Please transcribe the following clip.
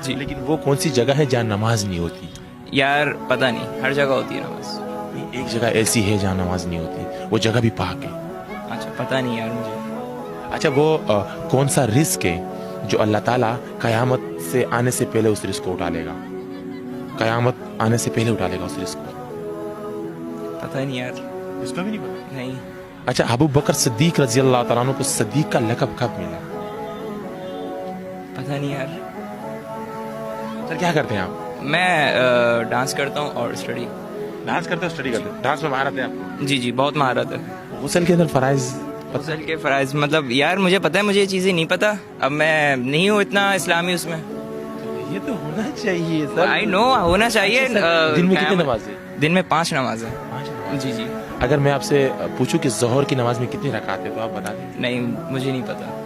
جی لیکن وہ کون سی جگہ ہے جہاں نماز نہیں ہوتی؟ یار پتہ نہیں، ہر جگہ ہوتی ہے نماز. ایک جگہ ایسی ہے جہاں نماز نہیں ہوتی، وہ جگہ بھی پاک ہے. اچھا پتہ نہیں یار مجھے. اچھا وہ کون سا رزق ہے جو اللہ تعالیٰ قیامت سے آنے سے پہلے اس رزق کو اٹھا لے گا؟ قیامت آنے سے پہلے اٹھا لے گا اس رزق کو. پتہ نہیں یار. اس کا بھی نہیں پتا. نہیں. اچھا ابو بکر صدیق رضی اللہ تعالیٰ عنہ کو صدیق کا لقب کب ملا؟ پتہ نہیں یار. سر کیا کرتے ہیں آپ؟ میں ڈانس کرتا ہوں اور اسٹڈی. ڈانس کرتے ہیں، اسٹڈی کرتے ہیں. ڈانس میں مہارت ہے آپ کو؟ جی جی بہت مہارت ہے. غسل کے اندر فرائض غسل کے فرائض مطلب یار مجھے پتہ ہے، مجھے یہ چیزیں نہیں پتہ. اب میں نہیں ہوں اتنا اسلامی اس میں. یہ تو ہونا چاہیے سر. آئی نو ہونا چاہیے. دن میں کتنی نمازیں؟ دن میں 5 نمازیں. جی جی. اگر میں آپ سے پوچھوں کہ ظہر کی نماز میں کتنی رکعت ہے تو آپ بتا دیں. نہیں مجھے نہیں پتہ.